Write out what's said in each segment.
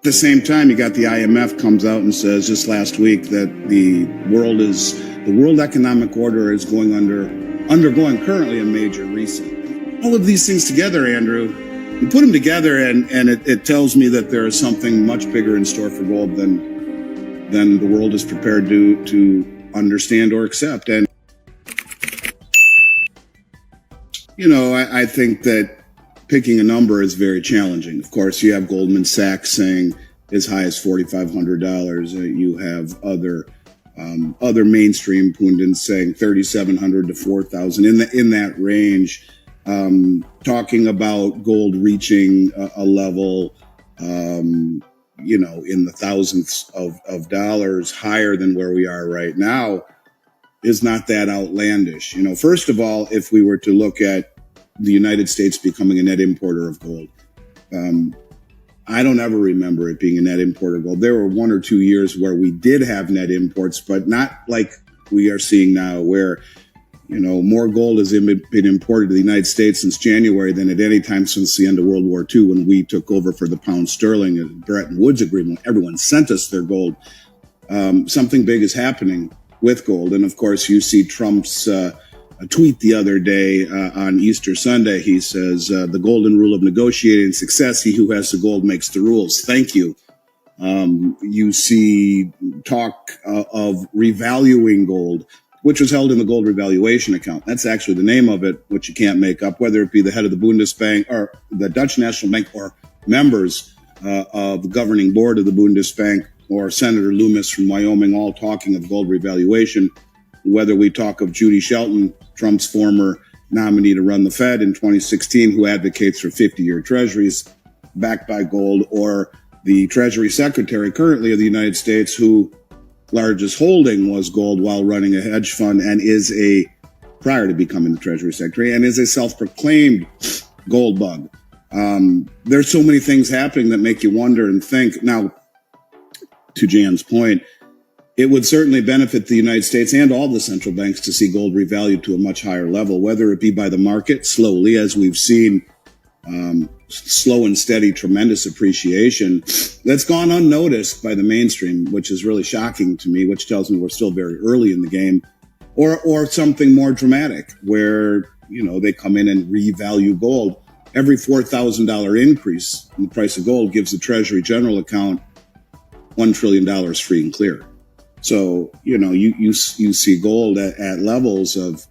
the same time, you got the IMF comes out and says just last week that the world economic order is undergoing currently a major reset. All of these things together, Andrew, you put them together, and it tells me that there is something much bigger in store for gold than the world is prepared to understand or accept. And I think that picking a number is very challenging. Of course, you have Goldman Sachs saying as high as $4,500. You have other mainstream pundits saying 3,700 to 4,000 in that range, talking about gold reaching a level, in the thousands of dollars higher than where we are right now is not that outlandish. First of all, if we were to look at the United States becoming a net importer of gold, I don't ever remember it being a net importer of gold. There were 1 or 2 years where we did have net imports, but not like we are seeing now, where, more gold has been imported to the United States since January than at any time since the end of World War II, when we took over for the pound sterling and Bretton Woods Agreement. Everyone sent us their gold. Something big is happening with gold. And of course, you see Trump's a tweet the other day on Easter Sunday. He says, the golden rule of negotiating success, he who has the gold makes the rules. Thank you. You see talk of revaluing gold, which was held in the gold revaluation account. That's actually the name of it, which you can't make up, whether it be the head of the Bundesbank or the Dutch National Bank or members of the governing board of the Bundesbank or Senator Loomis from Wyoming, all talking of gold revaluation. Whether we talk of Judy Shelton, Trump's former nominee to run the Fed in 2016, who advocates for 50-year treasuries backed by gold, or the Treasury Secretary currently of the United States, who largest holding was gold while running a hedge fund and prior to becoming the Treasury Secretary, and is a self-proclaimed gold bug. There's so many things happening that make you wonder and think. Now, to Jan's point, it would certainly benefit the United States and all the central banks to see gold revalued to a much higher level, whether it be by the market slowly, as we've seen slow and steady, tremendous appreciation that's gone unnoticed by the mainstream, which is really shocking to me, which tells me we're still very early in the game, or something more dramatic where, they come in and revalue gold. Every $4,000 increase in the price of gold gives the Treasury General account $1 trillion free and clear. So, you see gold at levels of,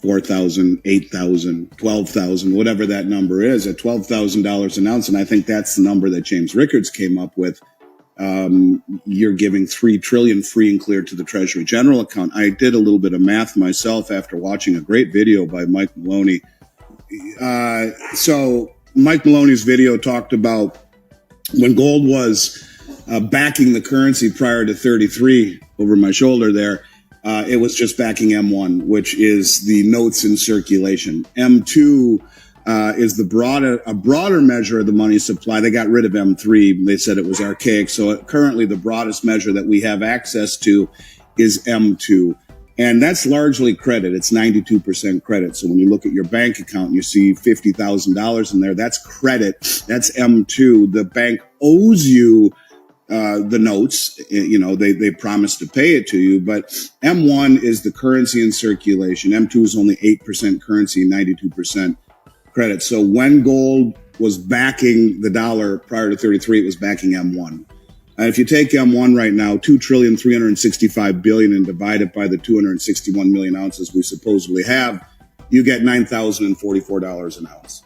4,000, 8,000, 12,000, whatever that number is, at $12,000 an ounce. And I think that's the number that James Rickards came up with. You're giving $3 trillion free and clear to the Treasury General account. I did a little bit of math myself after watching a great video by Mike Maloney. So Mike Maloney's video talked about when gold was backing the currency prior to 33 over my shoulder there. It was just backing M1, which is the notes in circulation. M2 is a broader measure of the money supply. They got rid of M3. They said it was archaic. So currently the broadest measure that we have access to is M2. And that's largely credit. It's 92% credit. So when you look at your bank account and you see $50,000 in there, that's credit. That's M2. The bank owes you the notes, they promise to pay it to you, but M1 is the currency in circulation. M2 is only 8% currency, 92% credit. So when gold was backing the dollar prior to 33, it was backing M1. And if you take M1 right now, 2,365 billion, and divide it by the 261 million ounces we supposedly have, you get $9,044 an ounce.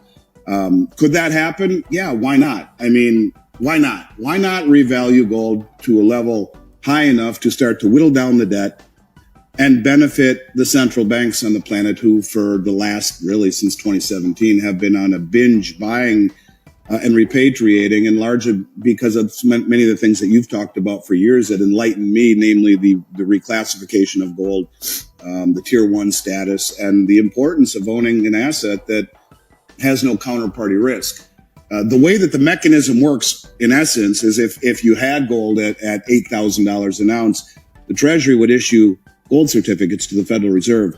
Could that happen? Yeah, why not? I mean, why not? Why not revalue gold to a level high enough to start to whittle down the debt and benefit the central banks on the planet, who for the last, really since 2017, have been on a binge buying and repatriating, and largely because of many of the things that you've talked about for years that enlightened me, namely the reclassification of gold, the tier 1 status, and the importance of owning an asset that has no counterparty risk. The way that the mechanism works, in essence, is if you had gold at $8,000 an ounce, the Treasury would issue gold certificates to the Federal Reserve.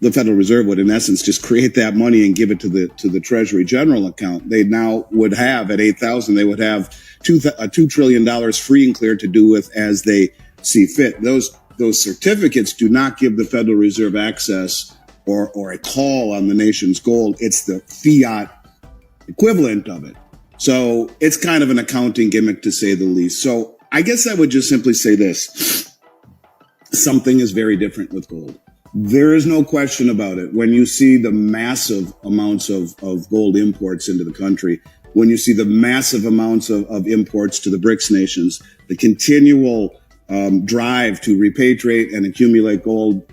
the Federal Reserve would, in essence, just create that money and give it to the Treasury General account. They now would have, at 8,000, they would have $2 trillion free and clear to do with as they see fit. Those certificates do not give the Federal Reserve access or a call on the nation's gold. It's the fiat equivalent of it. So it's kind of an accounting gimmick, to say the least. So I guess I would just simply say this. Something is very different with gold. There is no question about it. When you see the massive amounts of gold imports into the country, when you see the massive amounts of imports to the BRICS nations, the continual drive to repatriate and accumulate gold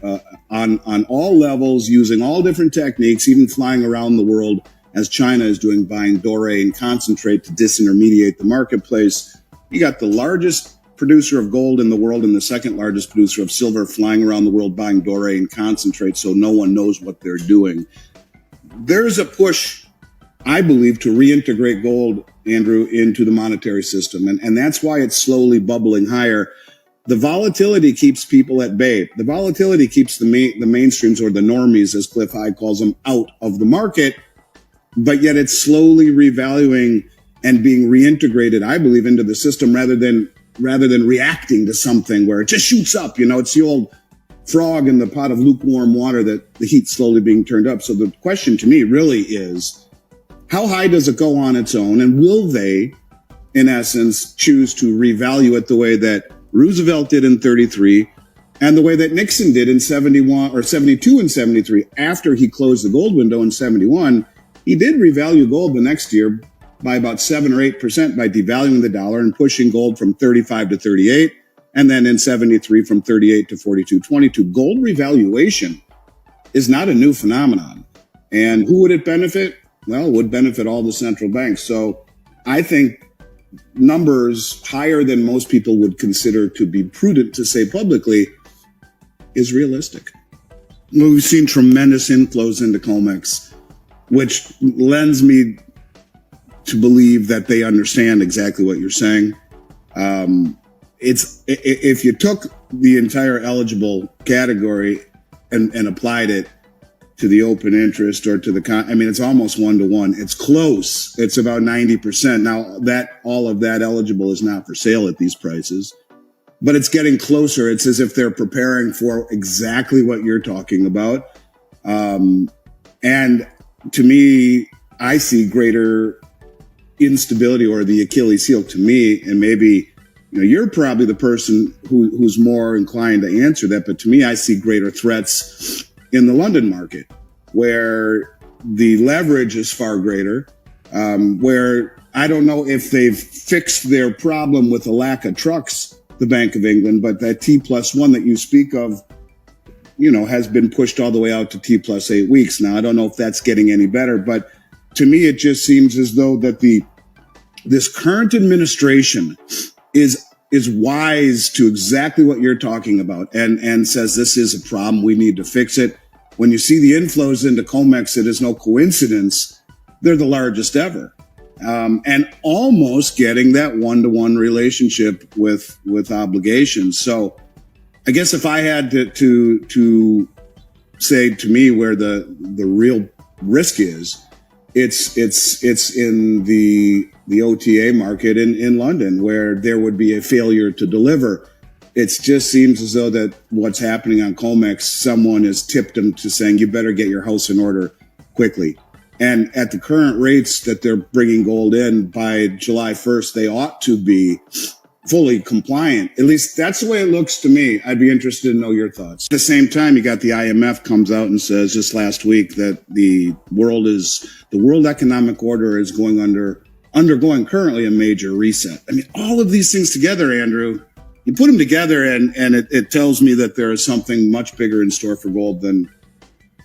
on all levels, using all different techniques, even flying around the world, as China is doing, buying doré and concentrate to disintermediate the marketplace. You got the largest producer of gold in the world and the second largest producer of silver flying around the world buying doré and concentrate, so no one knows what they're doing. There's a push, I believe, to reintegrate gold, Andrew, into the monetary system. And that's why it's slowly bubbling higher. The volatility keeps people at bay. The volatility keeps the mainstreams, or the normies, as Cliff High calls them, out of the market. But yet it's slowly revaluing and being reintegrated, I believe, into the system rather than reacting to something where it just shoots up. You know, it's the old frog in the pot of lukewarm water that the heat's slowly being turned up. So the question to me really is, how high does it go on its own? And will they, in essence, choose to revalue it the way that Roosevelt did in 33 and the way that Nixon did in 71 or 72 and 73? After he closed the gold window in 71, he did revalue gold the next year by about 7 or 8% by devaluing the dollar and pushing gold from 35 to 38. And then in 73 from 38 to 42.22. Gold revaluation is not a new phenomenon. And who would it benefit? Well, it would benefit all the central banks. So I think numbers higher than most people would consider to be prudent to say publicly is realistic. We've seen tremendous inflows into COMEX, which lends me to believe that they understand exactly what you're saying. If you took the entire eligible category and applied it to the open interest or to the, it's almost 1-to-1. It's close. It's about 90%. Now that all of that eligible is not for sale at these prices, but it's getting closer. It's as if they're preparing for exactly what you're talking about. And to me, I see greater instability, or the Achilles heel to me, and maybe you're probably the person who's more inclined to answer that, but to me, I see greater threats in the London market, where the leverage is far greater, where I don't know if they've fixed their problem with the lack of trucks, the Bank of England, but that T+1 that you speak of, has been pushed all the way out to T+8 weeks. Now, I don't know if that's getting any better, but to me, it just seems as though that this current administration is wise to exactly what you're talking about and says this is a problem, we need to fix it. When you see the inflows into COMEX, it is no coincidence they're the largest ever, and almost getting that 1-to-1 relationship with obligations. So I guess if I had to say to me where the real risk is, it's in the OTA market in London, where there would be a failure to deliver. It just seems as though that what's happening on COMEX, someone has tipped them to saying, you better get your house in order quickly. And at the current rates that they're bringing gold in, by July 1st, they ought to be fully compliant. At least that's the way it looks to me. I'd be interested to know your thoughts. At the same time, you got the IMF comes out and says just last week that the world economic order is undergoing currently a major reset. All of these things together, Andrew, you put them together and it tells me that there is something much bigger in store for gold than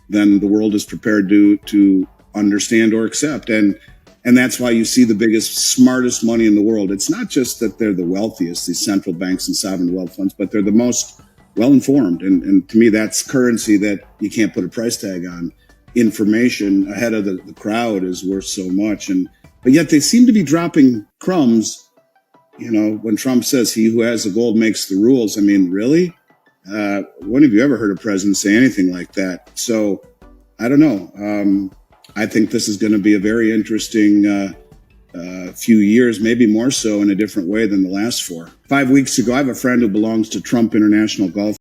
the world is prepared to understand or accept. And that's why you see the biggest, smartest money in the world. It's not just that they're the wealthiest, these central banks and sovereign wealth funds, but they're the most well-informed. And to me, that's currency that you can't put a price tag on. Information ahead of the crowd is worth so much. But yet they seem to be dropping crumbs. When Trump says he who has the gold makes the rules. Really? When have you ever heard a president say anything like that? So I don't know. I think this is going to be a very interesting few years, maybe more so in a different way than the last four. 5 weeks ago, I have a friend who belongs to Trump International Golf